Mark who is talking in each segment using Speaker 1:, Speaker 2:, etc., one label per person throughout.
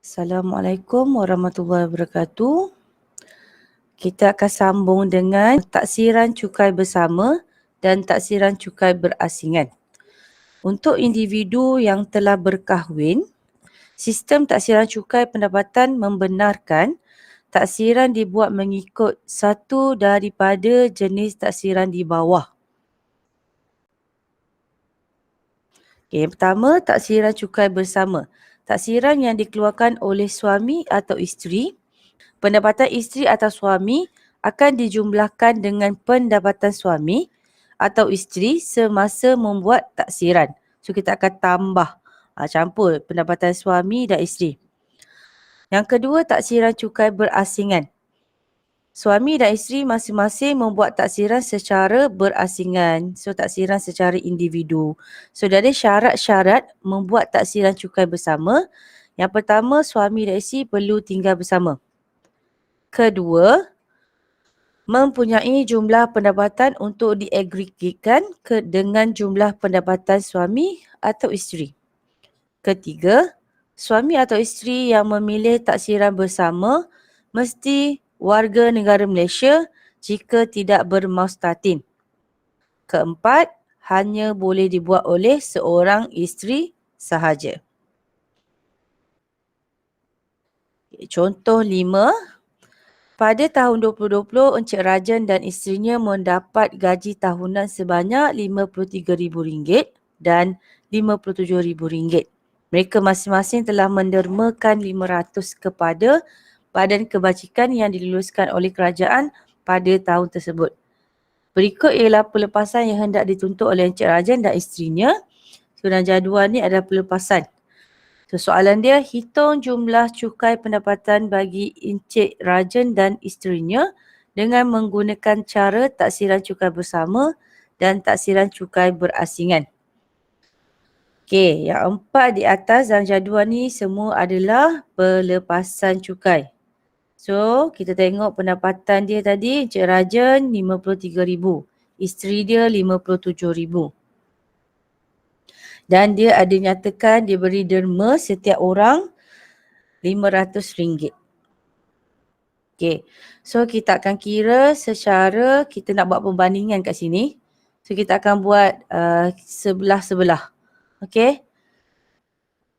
Speaker 1: Assalamualaikum warahmatullahi wabarakatuh. Kita akan sambung dengan taksiran cukai bersama dan taksiran cukai berasingan. Untuk individu yang telah berkahwin, sistem taksiran cukai pendapatan membenarkan taksiran dibuat mengikut satu daripada jenis taksiran di bawah. Yang pertama, taksiran cukai bersama. Taksiran yang dikeluarkan oleh suami atau isteri. Pendapatan isteri atau suami akan dijumlahkan dengan pendapatan suami atau isteri semasa membuat taksiran. So kita akan tambah, campur pendapatan suami dan isteri. Yang kedua, taksiran cukai berasingan. Suami dan isteri masing-masing membuat taksiran secara berasingan. So taksiran secara individu. So dari syarat-syarat membuat taksiran cukai bersama. Yang pertama, suami dan isteri perlu tinggal bersama. Kedua, mempunyai jumlah pendapatan untuk diagregatkan dengan jumlah pendapatan suami atau isteri. Ketiga, suami atau isteri yang memilih taksiran bersama mesti warga negara Malaysia jika tidak bermaustatin. Keempat, hanya boleh dibuat oleh seorang isteri sahaja. Contoh 5. Pada tahun 2020, Encik Rajan dan isterinya mendapat gaji tahunan sebanyak RM53,000 dan RM57,000. Mereka masing-masing telah mendermakan RM500 kepada Badan Kebajikan yang diluluskan oleh kerajaan pada tahun tersebut. Berikut ialah pelepasan yang hendak dituntut oleh Encik Rajan dan isterinya. Dalam jadual ni adalah pelepasan. So, soalan dia, hitung jumlah cukai pendapatan bagi Encik Rajan dan isterinya dengan menggunakan cara taksiran cukai bersama dan taksiran cukai berasingan. Okey, yang 4 di atas dalam jadual ni semua adalah pelepasan cukai. So, kita tengok pendapatan dia tadi, Encik Rajan RM53,000, isteri dia RM57,000. Dan dia ada nyatakan dia beri derma setiap orang RM500. Okay. So kita akan kira secara kita nak buat perbandingan kat sini. So kita akan buat sebelah-sebelah. Okay.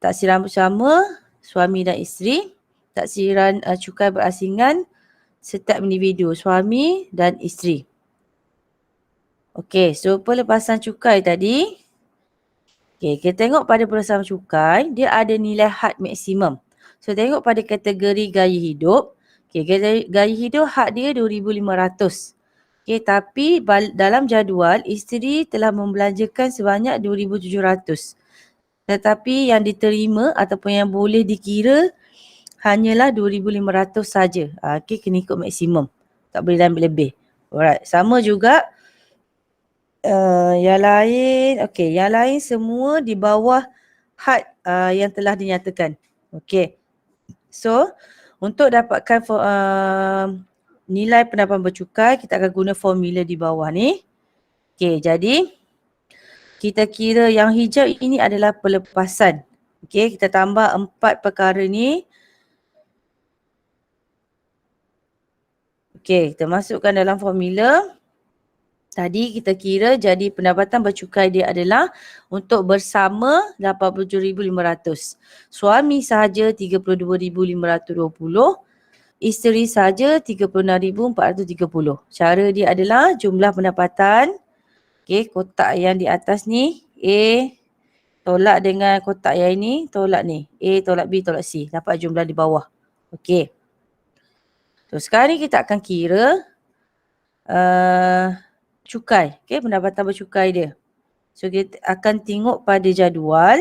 Speaker 1: Taksiran bersama suami dan isteri. Taksiran cukai berasingan setiap individu suami dan isteri. Okay. So pelepasan cukai tadi. Okay. Kita tengok pada pelepasan cukai. Dia ada nilai had maksimum. So tengok pada kategori gaya hidup. Okay, gaya hidup had dia RM2,500. Okay, tapi dalam jadual isteri telah membelanjakan sebanyak RM2,700. Tetapi yang diterima ataupun yang boleh dikira hanyalah RM2,500 saja. Okay, kena ikut maksimum. Tak boleh lebih. Alright, sama juga yang lain. Okay, yang lain semua di bawah had yang telah dinyatakan. Okay. So, untuk dapatkan nilai pendapatan bercukai, kita akan guna formula di bawah ni. Okay, jadi kita kira yang hijau ini adalah pelepasan. Okay, kita tambah 4 perkara ni. Okay, kita masukkan dalam formula. Tadi kita kira jadi pendapatan bercukai dia adalah untuk bersama RM87,500. Suami sahaja RM32,520. Isteri sahaja RM36,430. Cara dia adalah jumlah pendapatan. Okay, kotak yang di atas ni A tolak dengan kotak yang ini tolak ni. A tolak B tolak C. Dapat jumlah di bawah. Okay. So sekarang ni kita akan kira cukai. Okay, pendapatan bercukai dia. So kita akan tengok pada jadual.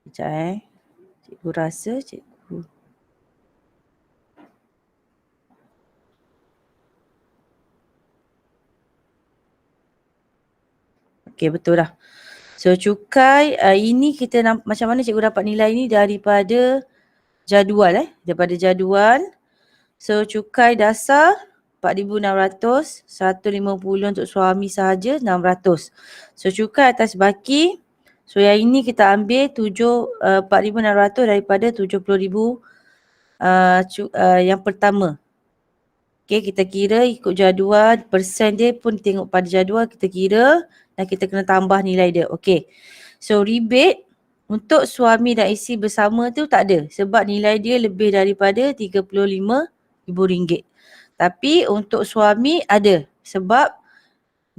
Speaker 1: Sekejap Cikgu rasa cikgu. Okay, betul dah. So cukai ini kita macam mana cikgu dapat nilai ni daripada jadual daripada jadual. So cukai dasar RM4,600, RM150 untuk suami sahaja RM600. So cukai atas baki So yang ini kita ambil 4,600 daripada 70,000 yang pertama. Okay, kita kira ikut jadual, persen dia pun tengok pada jadual, kita kira dan kita kena tambah nilai dia. Okay, so rebate untuk suami dan isteri bersama tu tak ada sebab nilai dia lebih daripada RM35,000. Tapi untuk suami ada sebab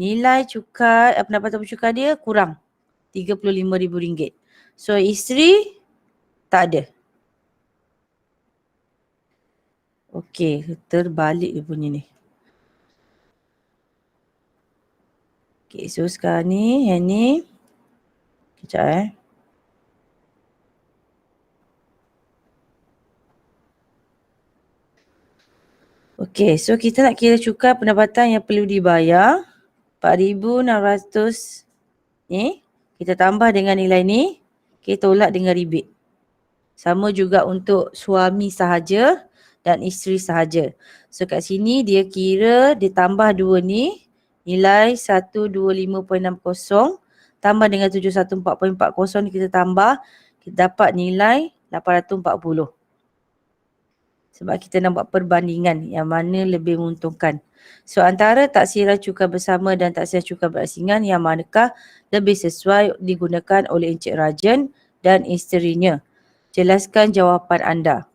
Speaker 1: nilai cukai, pendapatan bercukai dia kurang RM35,000. So isteri tak ada. Okey, terbalik dia punya ni. Okey, so sekarang ni, yang ni. Kejap Okey, so kita nak kira cukai pendapatan yang perlu dibayar. 4,600 ni. Kita tambah dengan nilai ni. Kita tolak dengan rebate. Sama juga untuk suami sahaja dan isteri sahaja. So kat sini dia kira, dia tambah dua ni. Nilai 125.60 tambah dengan 714.40 ni kita tambah. Kita dapat nilai 840. Sebab kita nak buat perbandingan yang mana lebih menguntungkan. So antara taksiran cukai bersama dan taksiran cukai berasingan yang manakah lebih sesuai digunakan oleh Encik Rajan dan isterinya? Jelaskan jawapan anda.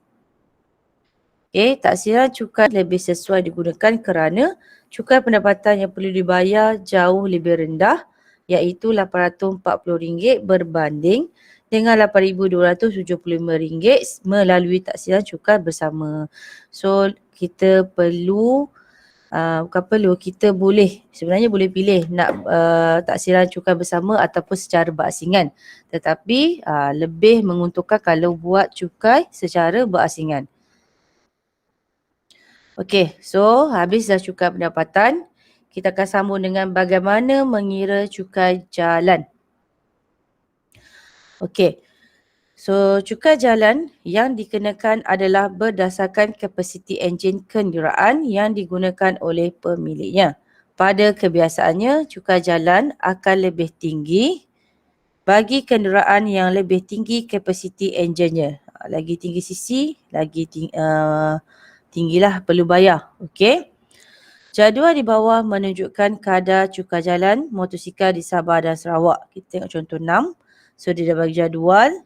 Speaker 1: Okay, taksiran cukai lebih sesuai digunakan kerana cukai pendapatan yang perlu dibayar jauh lebih rendah iaitu RM840 berbanding dengan RM8,275 melalui taksiran cukai bersama. So kita perlu, kita sebenarnya boleh pilih nak taksiran cukai bersama ataupun secara berasingan. Tetapi lebih menguntungkan kalau buat cukai secara berasingan. Okey, so habis dah cukai pendapatan. Kita akan sambung dengan bagaimana mengira cukai jalan. Okey, so cukai jalan yang dikenakan adalah berdasarkan kapasiti enjin kenderaan yang digunakan oleh pemiliknya. Pada kebiasaannya, cukai jalan akan lebih tinggi bagi kenderaan yang lebih tinggi kapasiti enjinnya. Lagi tinggi cc, lagi tinggilah perlu bayar. Okey. Jadual di bawah menunjukkan kadar cukai jalan motosikal di Sabah dan Sarawak. Kita tengok contoh 6. So dia dah bagi jadual.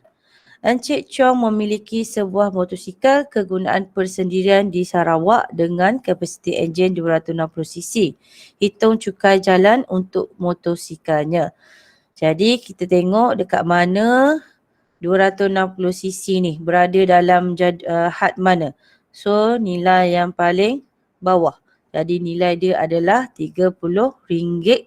Speaker 1: Encik Chong memiliki sebuah motosikal kegunaan persendirian di Sarawak dengan kapasiti enjin 260cc. Hitung cukai jalan untuk motosikalnya. Jadi kita tengok dekat mana 260cc ni berada dalam had mana. So nilai yang paling bawah. Jadi nilai dia adalah RM30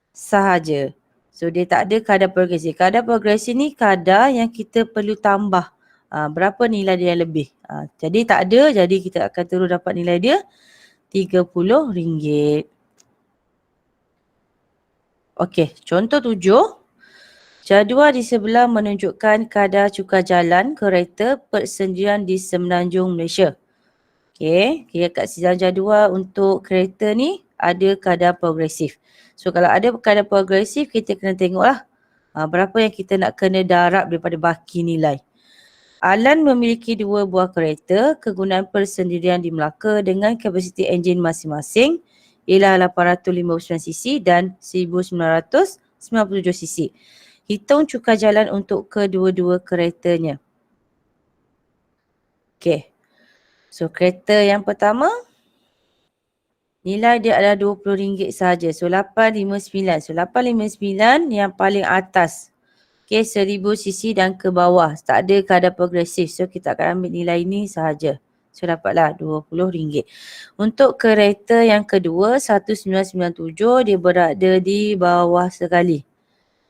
Speaker 1: sahaja. So dia tak ada kadar progresif. Kadar progresif ni kadar yang kita perlu tambah. Berapa nilai dia yang lebih. Jadi tak ada, jadi kita akan terus dapat nilai dia RM30. Okey, contoh 7. Jadual di sebelah menunjukkan kadar cukai jalan kereta persendirian di Semenanjung Malaysia. Okey, kira kat sidang jadual untuk kereta ni ada kadar progresif. So kalau ada kadar progresif, kita kena tengoklah berapa yang kita nak kena darab daripada baki nilai. Alan memiliki 2 buah kereta kegunaan persendirian di Melaka dengan kapasiti enjin masing-masing ialah 859cc dan 1997cc. Hitung cukai jalan untuk kedua-dua keretanya. Okey. So kereta yang pertama, nilai dia adalah RM20 sahaja. So 859. So 859 yang paling atas. Okey, 1000cc dan ke bawah. Tak ada kadar progresif. So kita akan ambil nilai ini sahaja. So dapatlah RM20. Untuk kereta yang kedua, 1997, dia berada di bawah sekali.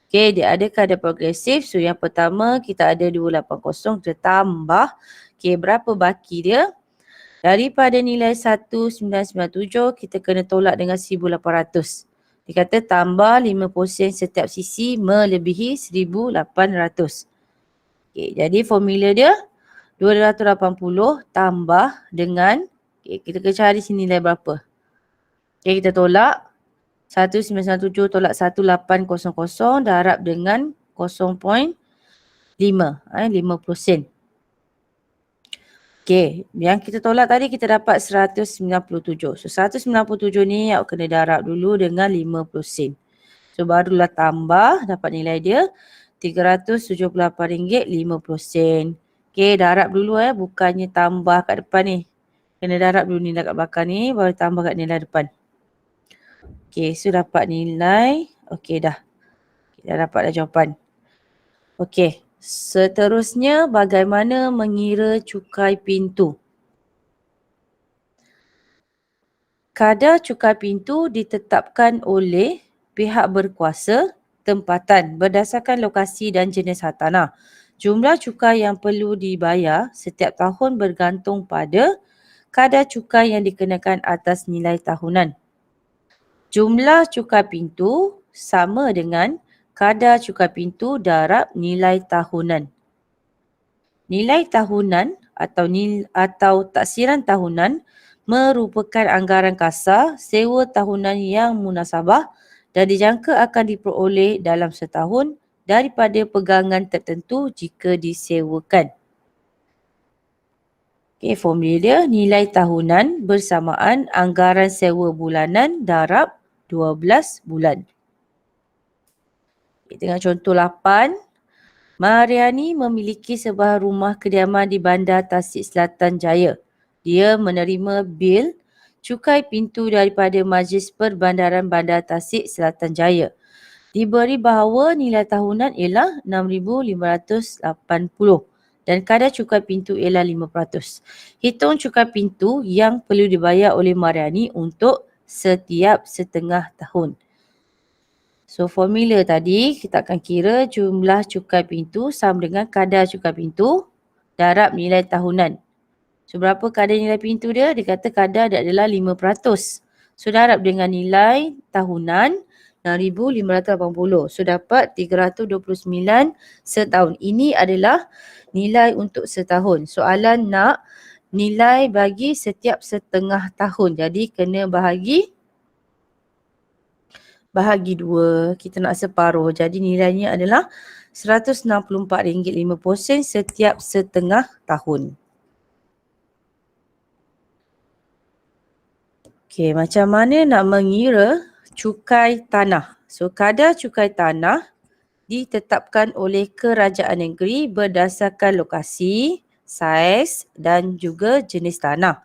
Speaker 1: Okey, dia ada kadar progresif. So yang pertama kita ada 280, kita tambah. Okey, berapa baki dia? Daripada nilai 1997, kita kena tolak dengan 1800. Dia kata tambah 5% setiap sisi melebihi 1800. Okey, jadi formula dia 280 tambah dengan, kita kena cari sini nilai berapa. Okey, kita tolak. 1997 tolak 1800 darab dengan 0.5, 50 sen. Okey, yang kita tolak tadi kita dapat 197. So 197 ni awak kena darab dulu dengan 50 sen. So barulah tambah dapat nilai dia RM378.50. Okey, darab dulu bukannya tambah kat depan ni. Kena darab dulu nilai kat belakang ni baru tambah kat nilai depan. Okey, so dapat nilai. Okey dah. Dah dapat dah jawapan. Okey, seterusnya bagaimana mengira cukai pintu? Kadar cukai pintu ditetapkan oleh pihak berkuasa tempatan berdasarkan lokasi dan jenis hartanah. Jumlah cukai yang perlu dibayar setiap tahun bergantung pada kadar cukai yang dikenakan atas nilai tahunan. Jumlah cukai pintu sama dengan kadar cukai pintu darab nilai tahunan. Nilai tahunan atau taksiran tahunan merupakan anggaran kasar sewa tahunan yang munasabah dan dijangka akan diperoleh dalam setahun daripada pegangan tertentu jika disewakan. Okey, formula dia nilai tahunan bersamaan anggaran sewa bulanan darab 12 bulan. Okay, tengok contoh 8. Mariani memiliki sebuah rumah kediaman di Bandar Tasik Selatan Jaya. Dia menerima bil cukai pintu daripada Majlis Perbandaran Bandar Tasik Selatan Jaya. Diberi bahawa nilai tahunan ialah RM6,580 dan kadar cukai pintu ialah 5%. Hitung cukai pintu yang perlu dibayar oleh Mariani untuk setiap setengah tahun. So formula tadi kita akan kira jumlah cukai pintu sama dengan kadar cukai pintu darab nilai tahunan. So berapa kadar nilai pintu dia? Dia kata kadar dia adalah 5%. So darab dengan nilai tahunan 6,580. So dapat 329 setahun. Ini adalah nilai untuk setahun. Soalan nak nilai bagi setiap setengah tahun. Jadi kena bahagi 2. Kita nak separuh. Jadi nilainya adalah RM164.50 setiap setengah tahun. Okey, macam mana nak mengira cukai tanah? So, kadar cukai tanah ditetapkan oleh kerajaan negeri berdasarkan lokasi, saiz dan juga jenis tanah.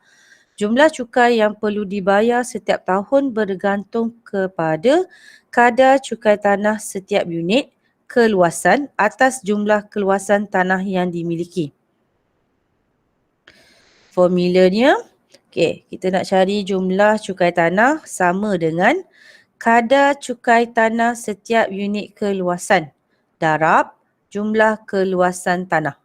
Speaker 1: Jumlah cukai yang perlu dibayar setiap tahun bergantung kepada kadar cukai tanah setiap unit keluasan atas jumlah keluasan tanah yang dimiliki. Formulanya, okey, kita nak cari jumlah cukai tanah sama dengan kadar cukai tanah setiap unit keluasan darab jumlah keluasan tanah.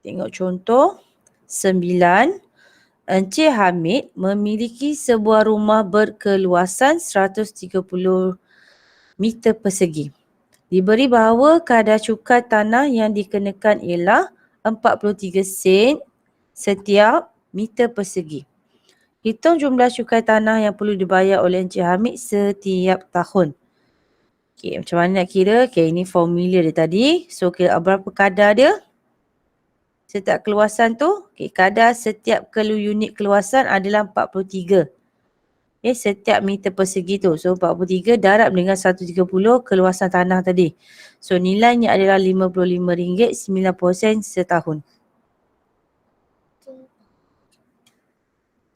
Speaker 1: Tengok contoh 9. Encik Hamid memiliki sebuah rumah berkeluasan 130 meter persegi. Diberi bahawa kadar cukai tanah yang dikenakan ialah 43 sen setiap meter persegi. Hitung jumlah cukai tanah yang perlu dibayar oleh Encik Hamid setiap tahun. Okey, macam mana nak kira? Okey, ini formula dia tadi. So, berapa kadar dia? Setiap keluasan tu, kadar setiap unit keluasan adalah 43. Setiap meter persegi tu. So 43 darab dengan 130 keluasan tanah tadi. So nilainya adalah RM55.90 setahun.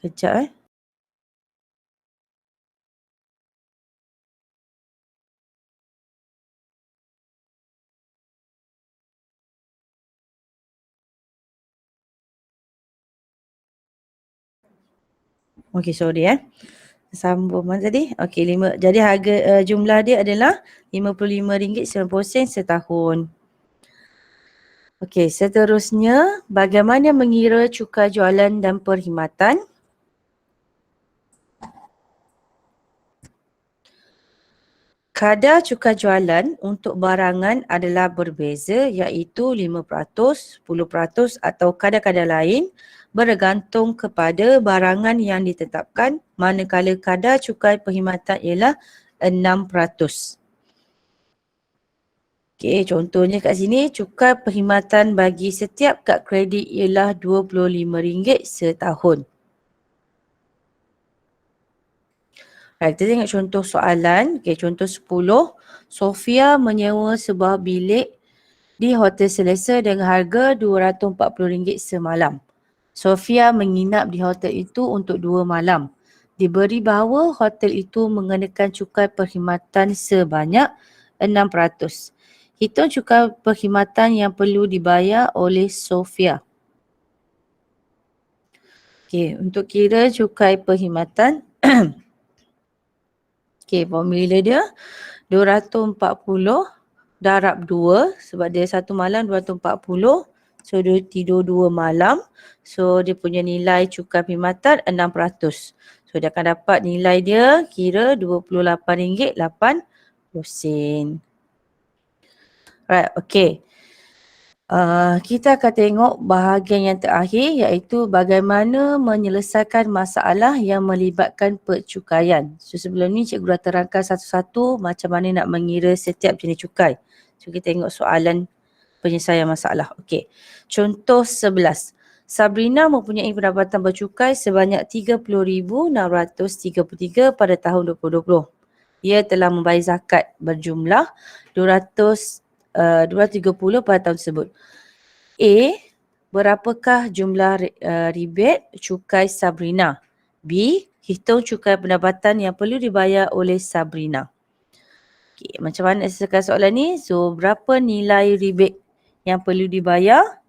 Speaker 1: Kejap Okey, sorry sambung mana tadi? Okey, jadi harga jumlah dia adalah RM55.90 setahun. Okey, seterusnya bagaimana mengira cukai jualan dan perkhidmatan? Kadar cukai jualan untuk barangan adalah berbeza iaitu 5%, 10% atau kadar-kadar lain bergantung kepada barangan yang ditetapkan, manakala kadar cukai perkhidmatan ialah 6%. Okey, contohnya kat sini cukai perkhidmatan bagi setiap kad kredit ialah RM25 setahun. Baik, kita tengok contoh soalan. Okey, contoh 10. Sofia menyewa sebuah bilik di Hotel Selesa dengan harga RM240 semalam. Sofia menginap di hotel itu untuk 2 malam. Diberi bahawa hotel itu mengenakan cukai perkhidmatan sebanyak 6%. Hitung cukai perkhidmatan yang perlu dibayar oleh Sofia. Okey, untuk kira cukai perkhidmatan, okey, formula dia 240 darab 2 sebab dia satu malam 240. So dia tidur 2 malam. So dia punya nilai cukai perkhidmatan 6%. So dia akan dapat nilai dia kira RM28.80. Right, okay. Kita akan tengok bahagian yang terakhir iaitu bagaimana menyelesaikan masalah yang melibatkan percukaian. So sebelum ni cikgu dah terangkan satu-satu macam mana nak mengira setiap jenis cukai. So kita tengok soalan penyelesaian masalah. Okey. Contoh 11. Sabrina mempunyai pendapatan bercukai sebanyak RM30,633 pada tahun 2020. Ia telah membayar zakat berjumlah 230 pada tahun tersebut. A. Berapakah jumlah rebate cukai Sabrina? B. Hitung cukai pendapatan yang perlu dibayar oleh Sabrina. Okay, macam mana nak selesaikan soalan ni? So, berapa nilai rebate yang perlu dibayar?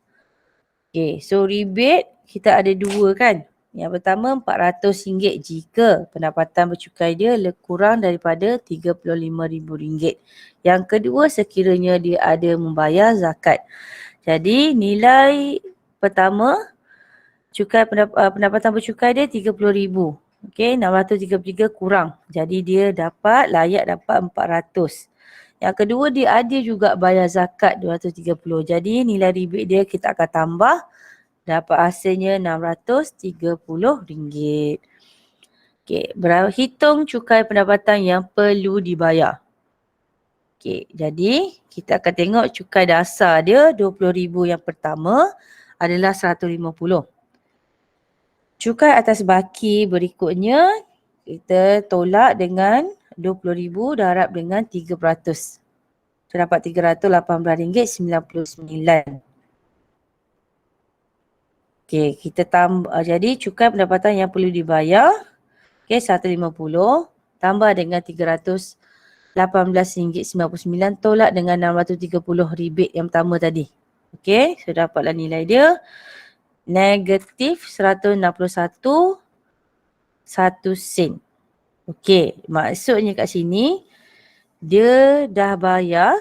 Speaker 1: Okay, so rebate kita ada dua kan? Yang pertama RM400 jika pendapatan bercukai dia kurang daripada RM35,000. Yang kedua sekiranya dia ada membayar zakat. Jadi nilai pertama cukai pendapatan bercukai dia RM30,000. Okey, 633 kurang. Jadi dia layak dapat 400. Yang kedua dia ada juga bayar zakat 230. Jadi nilai rebate dia kita akan tambah. Dapat hasilnya RM630. Okey, hitung cukai pendapatan yang perlu dibayar. Okey, jadi kita akan tengok cukai dasar dia RM20,000 yang pertama adalah RM150. Cukai atas baki berikutnya kita tolak dengan RM20,000 darab dengan 3%. Terdapat RM318.99. Okey, kita tambah jadi cukai pendapatan yang perlu dibayar RM150 tambah dengan RM318.99 tolak dengan RM630 rebate yang pertama tadi. Okey, so dapatlah nilai dia negatif RM161.1 Okey, maksudnya kat sini dia dah bayar,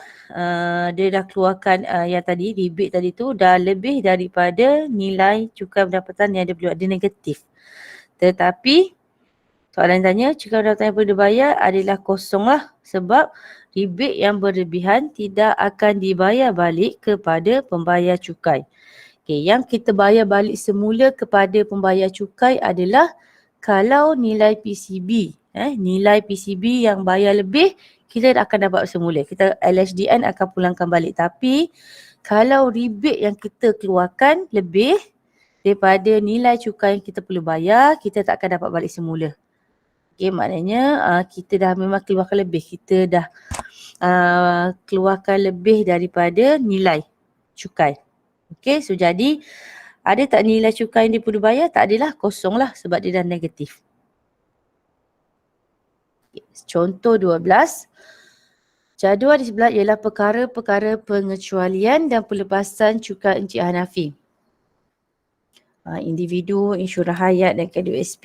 Speaker 1: dia dah keluarkan yang tadi, rebate tadi tu dah lebih daripada nilai cukai pendapatan yang dia perlu, ada negatif. Tetapi soalan tanya cukai pendapatan yang perlu dibayar adalah kosong lah sebab rebate yang berlebihan tidak akan dibayar balik kepada pembayar cukai. Okay, yang kita bayar balik semula kepada pembayar cukai adalah kalau nilai PCB, nilai PCB yang bayar lebih, kita akan dapat semula. Kita LHDN akan pulangkan balik. Tapi kalau rebate yang kita keluarkan lebih daripada nilai cukai yang kita perlu bayar, kita tak akan dapat balik semula. Okay, maknanya kita dah memang keluarkan lebih. Kita dah keluarkan lebih daripada nilai cukai. Okay, so jadi ada tak nilai cukai yang dia perlu bayar? Tak adalah, kosong lah sebab dia dah negatif. Okay, contoh 12. Jadual di sebelah ialah perkara-perkara pengecualian dan pelepasan cukai Encik Hanafi. Individu, insurans hayat dan KWSP,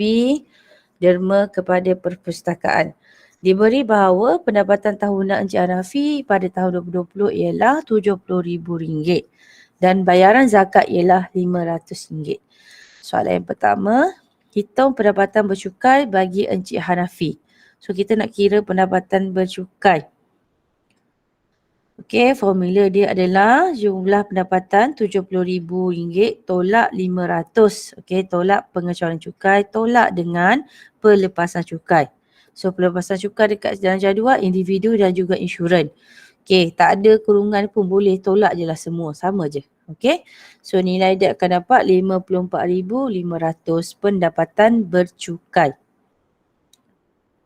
Speaker 1: derma kepada perpustakaan. Diberi bahawa pendapatan tahunan Encik Hanafi pada tahun 2020 ialah RM70,000 dan bayaran zakat ialah RM500. Soalan yang pertama, hitung pendapatan bercukai bagi Encik Hanafi. So kita nak kira pendapatan bercukai. Okey, formula dia adalah jumlah pendapatan RM70,000 tolak RM500. Okey, tolak pengecualian cukai, tolak dengan pelepasan cukai. So pelepasan cukai dekat dalam jadual individu dan juga insurans. Okey, tak ada kurungan pun, boleh tolak je lah semua, sama je. Okey, so nilai dia akan dapat 54,500 pendapatan bercukai.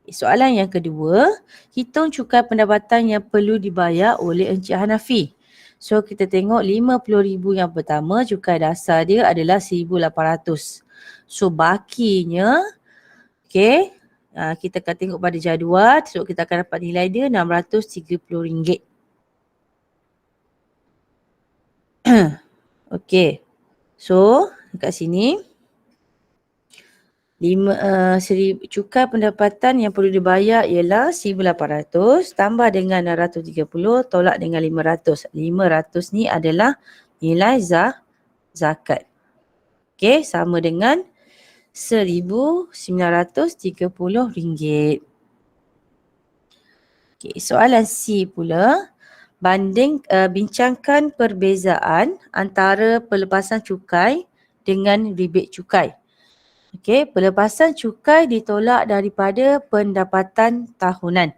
Speaker 1: Soalan yang kedua, hitung cukai pendapatan yang perlu dibayar oleh Encik Hanafi. So kita tengok 50,000 yang pertama, cukai dasar dia adalah 1,800. So bakinya, okey, kita akan tengok pada jadual, so kita akan dapat nilai dia RM630. Okey, so dekat sini, cukai pendapatan yang perlu dibayar ialah 1,800 tambah dengan 630 tolak dengan 500. 500 ni adalah nilai zakat. Okey, sama dengan RM1,930. Okey, soalan C pula. Bincangkan perbezaan antara pelepasan cukai dengan rebate cukai. Okey, pelepasan cukai ditolak daripada pendapatan tahunan.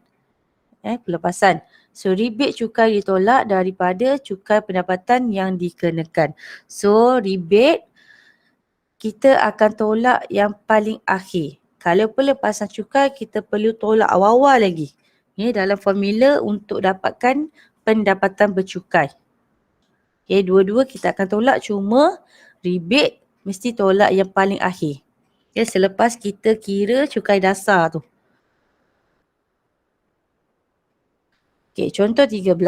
Speaker 1: Pelepasan. So rebate cukai ditolak daripada cukai pendapatan yang dikenakan. So rebate kita akan tolak yang paling akhir. Kalau pelepasan cukai kita perlu tolak awal-awal lagi. Dalam formula untuk dapatkan pendapatan bercukai. Dua-dua kita akan tolak, cuma rebate mesti tolak yang paling akhir. Selepas kita kira cukai dasar tu. Contoh 13.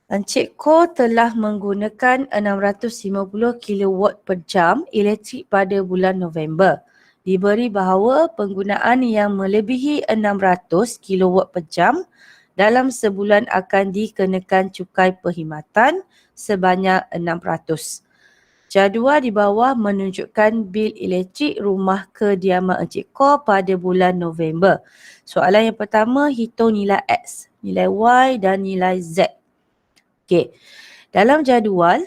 Speaker 1: Encik Ko telah menggunakan 650 kilowatt per jam elektrik pada bulan November. Diberi bahawa penggunaan yang melebihi 600 kilowatt per jam dalam sebulan akan dikenakan cukai perkhidmatan sebanyak 600. Jadual di bawah menunjukkan bil elektrik rumah kediaman Encik Ko pada bulan November. Soalan yang pertama, hitung nilai X, nilai Y dan nilai Z. Okey, dalam jadual,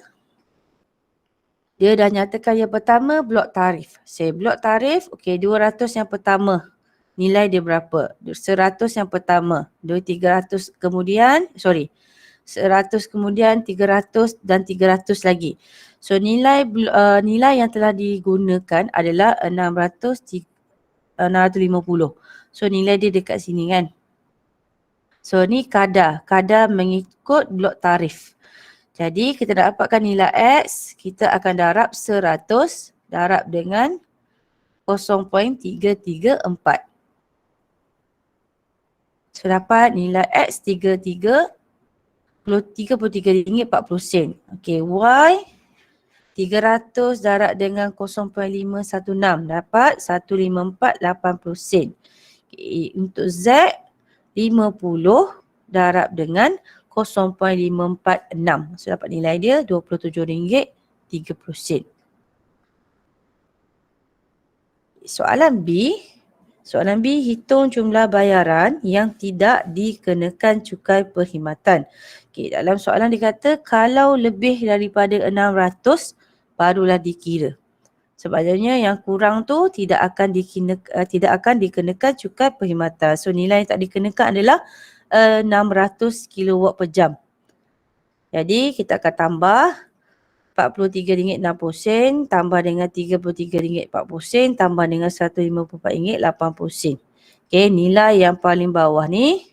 Speaker 1: dia dah nyatakan yang pertama blok tarif. Blok tarif, okey, 200 yang pertama. Nilai dia berapa? 100 yang pertama. 300 kemudian, 100 kemudian 300 dan 300 lagi. So nilai yang telah digunakan adalah 650. So nilai dia dekat sini kan. So ni kadar mengikut blok tarif. Jadi kita nak dapatkan nilai X, kita akan darab 100 darab dengan 0.334. So dapat nilai X RM33.40. Okey, Y 300 darab dengan 0.516 dapat 154.80 sen. Okay, untuk Z 50 darab dengan 0.546. So dapat nilai dia RM27.30. Soalan B, hitung jumlah bayaran yang tidak dikenakan cukai perkhidmatan. Okay, dalam soalan dikata kalau lebih daripada 600 barulah dikira. Sebabnya yang kurang tu tidak akan dikenakan cukai perkhidmatan. So nilai yang tak dikenakan adalah 600 kilowatt per jam. Jadi kita akan tambah RM43.60 tambah dengan RM33.40 tambah dengan RM154.80. Okey, nilai yang paling bawah ni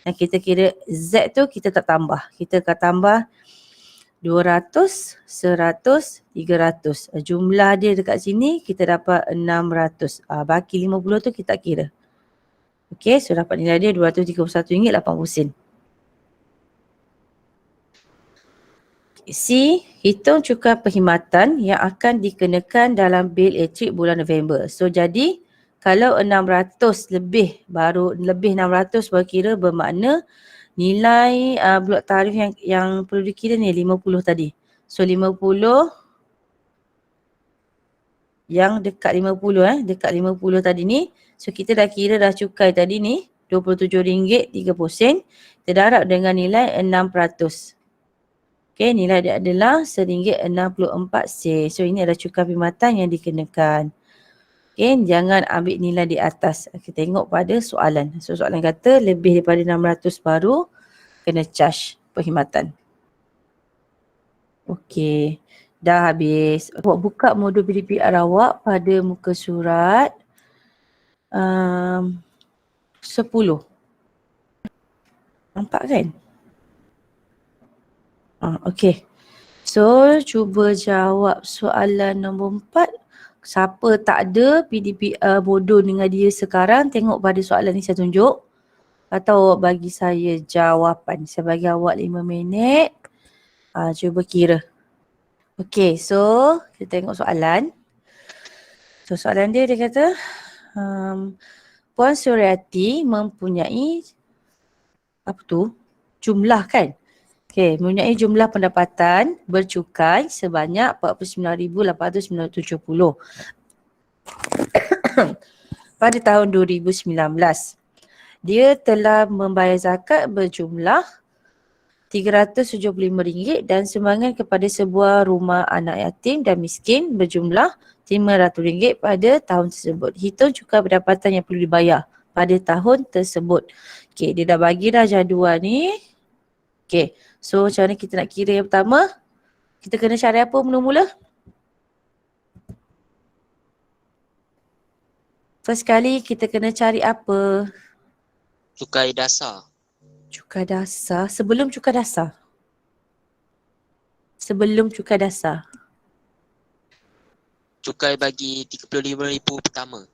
Speaker 1: yang kita kira Z tu kita tak tambah. Kita akan tambah 200, 100, 300. Jumlah dia dekat sini kita dapat 600. Baki 50 tu kita kira. Okey, so dapat nilai dia RM231.80. C, hitung cukai perkhidmatan yang akan dikenakan dalam bil elektrik bulan November. So jadi kalau 600 lebih 600 baru kira, bermakna nilai blok tarif yang perlu dikira ni 50 tadi. So 50 yang dekat 50 dekat 50 tadi ni. So kita dah kira dah cukai tadi ni RM27.30. Kita darab dengan nilai 6%. Okey, nilai dia adalah RM1.64. So ini adalah cukai perkhidmatan yang dikenakan. Okey, jangan ambil nilai di atas. Kita tengok pada soalan. So soalan kata lebih daripada 600 baru kena charge perkhidmatan. Okey, dah habis. Awak buka modul PDPR awak pada muka surat 10. Nampak kan? Okey. So, cuba jawab soalan nombor 4. Siapa tak ada PDPR bodoh dengan dia sekarang, tengok pada soalan ni saya tunjuk. Atau awak bagi saya jawapan. Saya bagi awak 5 minit. Cuba kira. Okey, so kita tengok soalan. So, soalan dia kata, Puan Suryati mempunyai jumlah kan? Okey, mempunyai jumlah pendapatan bercukai sebanyak 49,870 pada tahun 2019. Dia telah membayar zakat berjumlah RM375 dan sumbangan kepada sebuah rumah anak yatim dan miskin berjumlah RM500 pada tahun tersebut. Hitung cukai pendapatan yang perlu dibayar pada tahun tersebut. Okey, dia dah bagi dah jadual ni. Okey, so macam mana kita nak kira yang pertama? Kita kena cari apa mula-mula? First kali kita kena cari apa?
Speaker 2: Cukai dasar.
Speaker 1: Cukai dasar. Sebelum cukai dasar. Sebelum cukai dasar.
Speaker 2: Cukai bagi 35,000 pertama.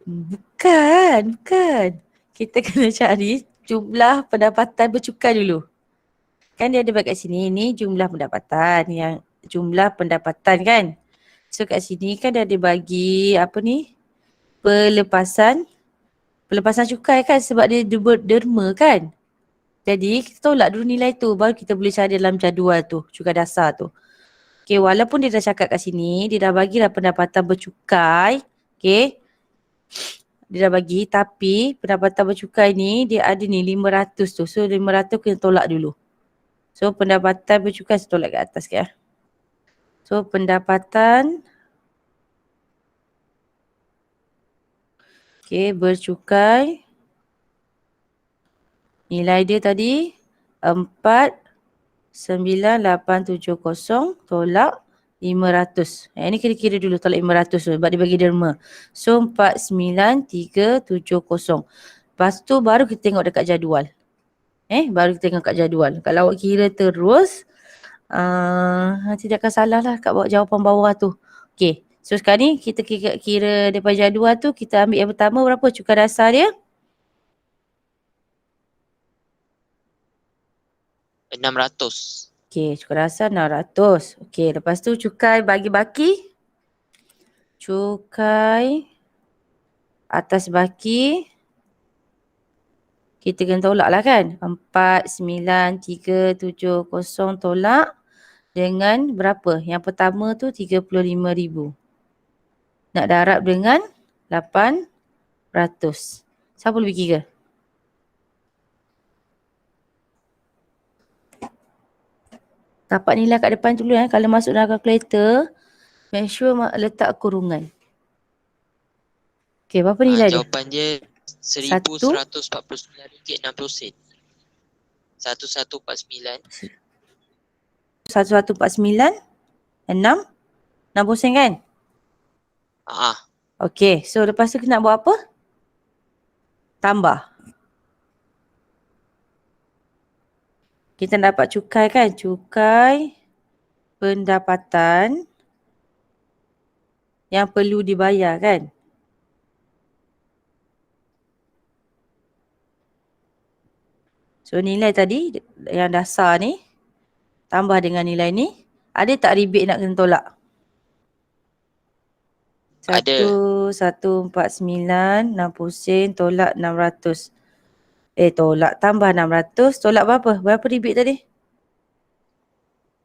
Speaker 1: Bukan. Kita kena cari jumlah pendapatan bercukai dulu. Kan dia ada bagi kat sini, ni jumlah pendapatan, yang jumlah pendapatan kan. So kat sini kan dia ada bagi apa ni, pelepasan cukai kan, sebab dia derma kan. Jadi kita tolak dulu nilai tu, baru kita boleh cari dalam jadual tu, cukai dasar tu. Okay, walaupun dia dah cakap kat sini, dia dah bagilah pendapatan bercukai. Okay. Dia dah bagi, tapi pendapatan bercukai ni dia ada ni 500 tu. So 500 kena tolak dulu. So pendapatan bercukai saya tolak kat atas ke. So pendapatan bercukai. Nilai dia tadi 49870 tolak 500. Ini kira kira dulu tolak 500 tu sebab dia bagi derma. So 49370. Lepas tu baru kita tengok dekat jadual. Baru kita tengok kat jadual. Kalau awak kira terus, nanti dia akan salah lah kat jawapan bawah tu. Okay. So sekarang ni kita kira daripada jadual tu, kita ambil yang pertama berapa cukai dasar dia?
Speaker 2: 600.
Speaker 1: Okay, cukai dasar 600. Okay, lepas tu cukai bagi-baki. Cukai atas baki. Kita kena tolak lah kan. 49370 tolak dengan berapa? Yang pertama tu 35,000. Nak darab dengan 800. Siapa lebih kira? Dapat nilai kat depan dulu Kalau masuk dalam kalkulator, make sure letak kurungan. Okay, berapa nilai dia?
Speaker 2: Jawapan dia RM1,149.60. 1149.
Speaker 1: 1149 60 kan? Okay, so lepas tu kita nak buat apa? Tambah. Kita dapat cukai kan? Cukai pendapatan yang perlu dibayar kan? So nilai tadi yang dasar ni tambah dengan nilai ni. Ada tak rebate nak kena tolak?
Speaker 2: Ada.
Speaker 1: 1149 60 tolak 600. Tolak tambah 600. Tolak berapa? Berapa rebate tadi?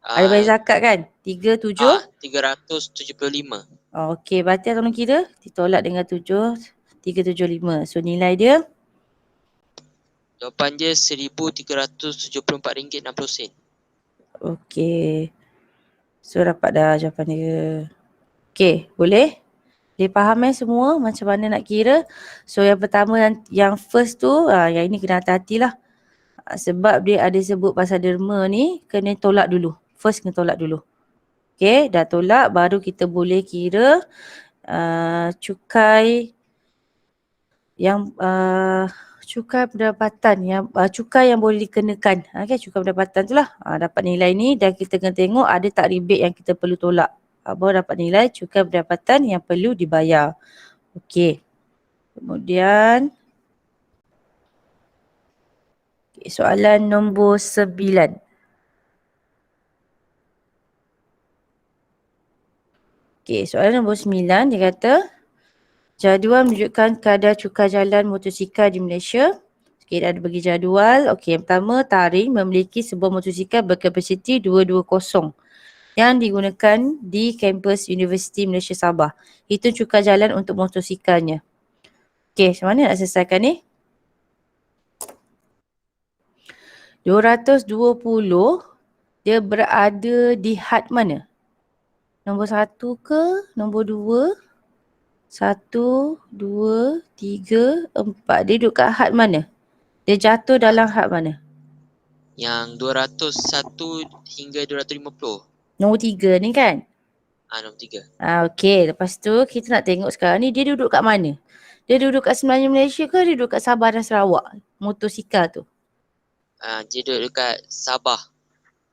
Speaker 1: Ada bayar zakat kan?
Speaker 2: 375.
Speaker 1: Okey, berarti tolong kira. Ditolak dengan 375. So nilai dia?
Speaker 2: Jawapan dia RM1,374.60.
Speaker 1: Okey. So dapat dah jawapan dia. Okey, boleh? Dia faham semua macam mana nak kira. So yang pertama yang first tu, yang ini kena hati-hatilah. Sebab dia ada sebut pasal derma ni, kena tolak dulu. First kena tolak dulu. Okay, dah tolak baru kita boleh kira cukai yang cukai pendapatan yang cukai yang boleh dikenakan. Okay, cukai pendapatan tu lah. Dapat nilai ni dan kita kena tengok ada tak rebate yang kita perlu tolak. Baru dapat nilai cukai pendapatan yang perlu dibayar. Okay. Kemudian soalan nombor 9. Okay, soalan nombor 9 dia kata jadual menunjukkan kadar cukai jalan motosikal di Malaysia. Okay, dah ada bagi jadual. Okay, yang pertama Taring memiliki sebuah motosikal berkapasiti 220 yang digunakan di kampus Universiti Malaysia Sabah. Itu cukai jalan untuk motosikalnya. Okay, macam mana nak selesaikan ni? 220 dia berada di had mana? Nombor 1 ke? Nombor 2? 1, 2, 3, 4. Dia duduk kat had mana? Dia jatuh dalam had mana?
Speaker 2: Yang 201 hingga 250.
Speaker 1: Nombor 3 ni kan?
Speaker 2: Nombor 3.
Speaker 1: Okey. Lepas tu kita nak tengok sekarang ni dia duduk kat mana? Dia duduk kat semenanjung Malaysia ke dia duduk kat Sabah dan Sarawak? Motosikal tu.
Speaker 2: Dia duduk dekat Sabah.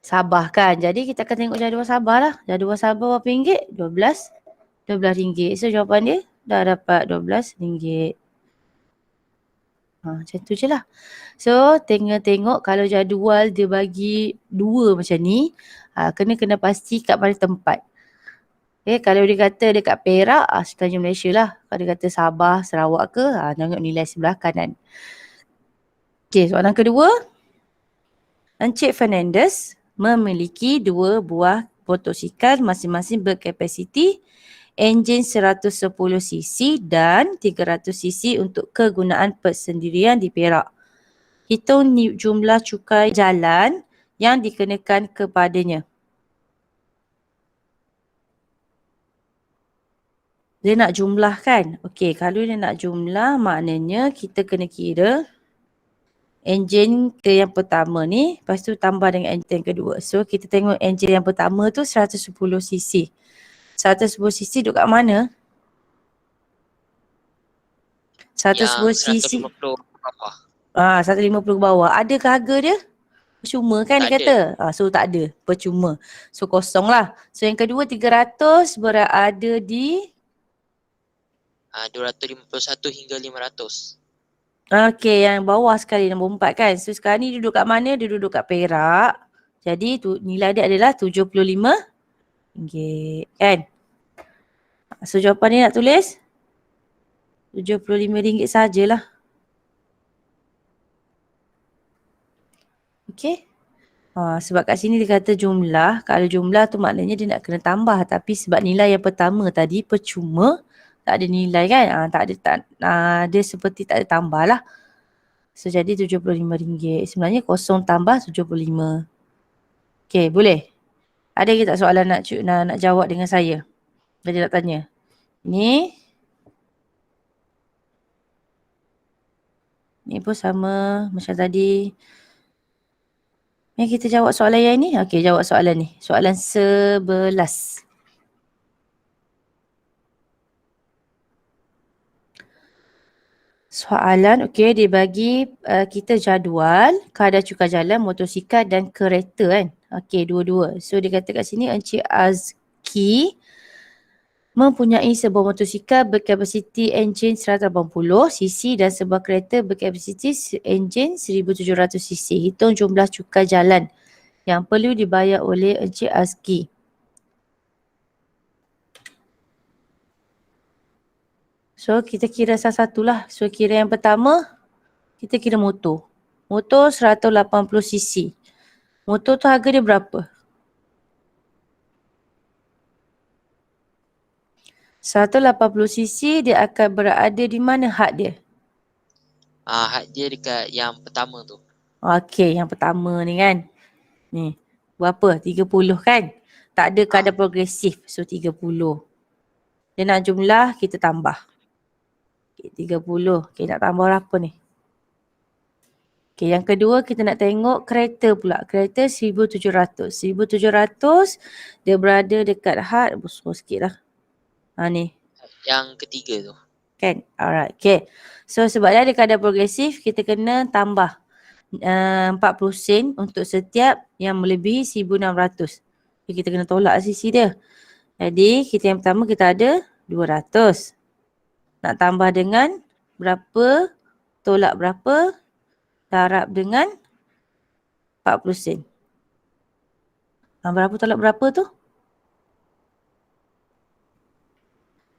Speaker 1: Sabah kan? Jadi kita akan tengok jadual Sabah lah. Jadual Sabah berapa ringgit? 12. 12 ringgit. So jawapan dia dah dapat 12 ringgit. Macam tu je lah. So tengok kalau jadual dia bagi 2 macam ni, kena pasti kat mana tempat. Okay, kalau dia kata dekat Perak, semenanjung Malaysia lah. Kalau dia kata Sabah, Sarawak ke, tengok nilai sebelah kanan. Okay, soalan kedua. Encik Fernandez memiliki 2 buah motosikal masing-masing berkapasiti enjin 110cc dan 300cc untuk kegunaan persendirian di Perak. Hitung jumlah cukai jalan yang dikenakan kepadanya. Dia nak jumlah kan? Okey, kalau dia nak jumlah maknanya kita kena kira enjin ke yang pertama ni, lepas tu tambah dengan enjin yang kedua. So kita tengok enjin yang pertama tu 110cc. 110cc duduk kat mana? 110cc.
Speaker 2: Yang 150 ke bawah.
Speaker 1: 150 ke bawah. Adakah harga dia? Percuma kan dia kata? So tak ada. Percuma. So kosong lah. So yang kedua 300 berada di
Speaker 2: 251 hingga 500.
Speaker 1: Okey, yang bawah sekali nombor 4 kan. So sekarang ni duduk kat mana? Dia duduk kat Perak. Jadi nilai dia adalah RM75 kan. So jawapan ni nak tulis RM75 sajalah. Okey. Sebab kat sini dia kata jumlah. Kalau jumlah tu maknanya dia nak kena tambah. Tapi sebab nilai yang pertama tadi percuma. Tak ada nilai kan. Dia seperti tak ada tambah lah. So jadi RM75. Sebenarnya kosong tambah 75. Okey, boleh? Ada ke tak soalan nak jawab dengan saya? Saya nak tanya. Ni pun sama macam tadi. Yang kita jawab soalan yang ni. Okey, jawab soalan ni. Soalan 11. Soalan, okey, dia bagi kita jadual kadar cukai jalan motosikal dan kereta kan. Okey, dua-dua. So dia kata kat sini Encik Azki mempunyai sebuah motosikal berkapasiti enjin 180cc dan sebuah kereta berkapasiti enjin 1700cc. Hitung jumlah cukai jalan yang perlu dibayar oleh Encik Azki. So kita kira satu-satu lah. So kira yang pertama, kita kira motor. Motor 180cc. Motor tu harga dia berapa? 180cc dia akan berada di mana had dia?
Speaker 2: Had dia dekat yang pertama tu.
Speaker 1: Okey, yang pertama ni kan. Ni, berapa? 30 kan? Tak ada kadar progresif. So 30. Dia nak jumlah, kita tambah. Okay, 30. Okay, nak tambah berapa ni? Okay, yang kedua kita nak tengok kereta pula. Kereta 1700. 1700 dia berada dekat had. Besar sikit lah. Ni.
Speaker 2: Yang ketiga tu.
Speaker 1: Kan? Alright. Okay. So sebab dia ada kadar progresif, kita kena tambah 40 sen untuk setiap yang melebihi 1600. Okay, kita kena tolak sisi dia. Jadi kita yang pertama kita ada 200. Nak tambah dengan berapa, tolak berapa, darab dengan 40 sen. Berapa tolak berapa tu?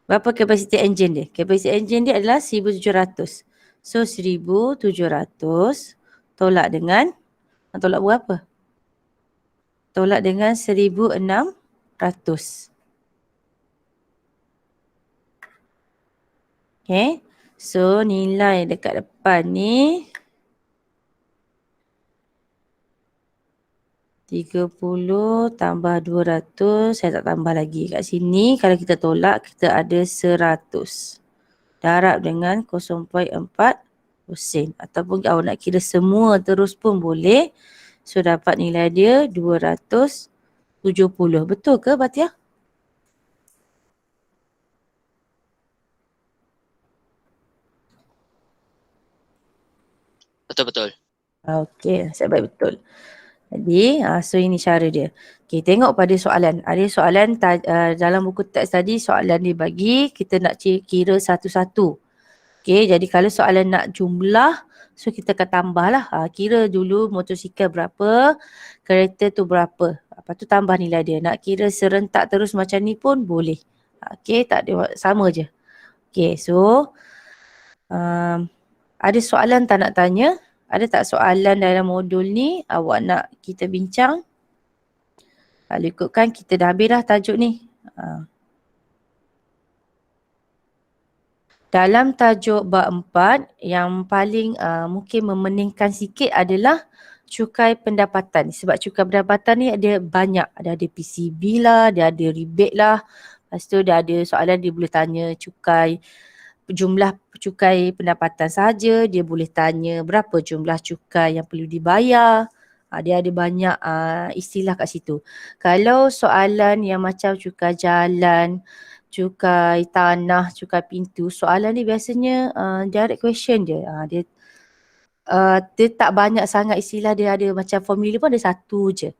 Speaker 1: Berapa kapasiti enjin dia? Kapasiti enjin dia adalah 1700. So 1700 tolak dengan, tolak berapa? Tolak dengan 1600. Okay. So nilai dekat depan ni 30 tambah 200, saya tak tambah lagi. Kat sini kalau kita tolak kita ada 100. Darab dengan 0.4 sen. Ataupun awak nak kira semua terus pun boleh. So dapat nilai dia 270. Betul ke Batiah?
Speaker 2: Betul-betul.
Speaker 1: Okey, saya baik betul. Jadi, so ini cara dia. Okey, tengok pada soalan. Ada soalan dalam buku teks tadi, soalan dia bagi, kita nak kira satu-satu. Okey, jadi kalau soalan nak jumlah, so kita akan tambah lah. Kira dulu motosikal berapa, kereta tu berapa. Lepas tu tambah nilai dia. Nak kira serentak terus macam ni pun boleh. Okey, tak ada, sama je. Okey, so ada soalan tak nak tanya? Ada tak soalan dalam modul ni awak nak kita bincang? Kalau ikutkan kita dah habis dah tajuk ni. Dalam tajuk bab 4 yang paling mungkin memeningkan sikit adalah cukai pendapatan. Sebab cukai pendapatan ni ada banyak. Ada PCB lah, dia ada rebate lah. Lepas tu dia ada soalan dia boleh tanya cukai, jumlah cukai pendapatan saja, dia boleh tanya berapa jumlah cukai yang perlu dibayar. Dia ada banyak istilah kat situ. Kalau soalan yang macam cukai jalan, cukai tanah, cukai pintu, soalan ni biasanya direct question je. Dia tak banyak sangat istilah, dia ada macam formula pun ada satu je.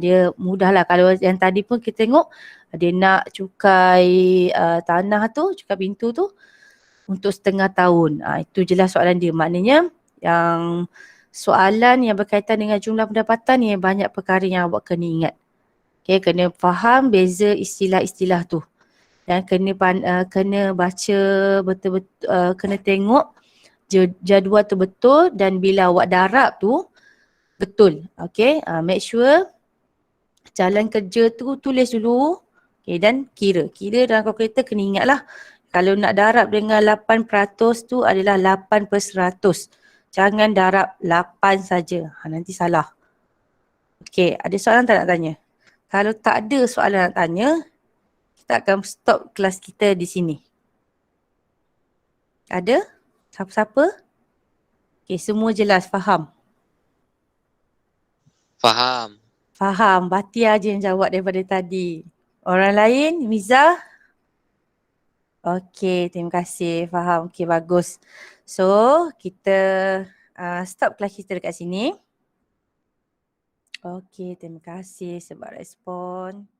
Speaker 1: Dia mudah lah. Kalau yang tadi pun kita tengok, dia nak cukai tanah tu, cukai pintu tu untuk setengah tahun. Itu jelas soalan dia. Maknanya yang soalan yang berkaitan dengan jumlah pendapatan ni banyak perkara yang awak kena ingat. Okay, kena faham beza istilah-istilah tu. Dan kena baca betul-betul, kena tengok jadual tu betul dan bila awak darab tu betul. Okay, make sure jalan kerja tu tulis dulu. Okay, dan kira. Kira dalam kalkulator kena ingat lah. Kalau nak darab dengan 8% tu adalah 8/100. Jangan darab 8 saja. Nanti salah. Okey, ada soalan tak nak tanya? Kalau tak ada soalan nak tanya, kita akan stop kelas kita di sini. Ada? Siapa-siapa? Okey, semua jelas, faham?
Speaker 2: Faham.
Speaker 1: Faham. Batia je yang jawab daripada tadi. Orang lain, Miza? Okey, terima kasih. Faham. Okey, bagus. So, kita stop kelas kita dekat sini. Okey, terima kasih sebab respon.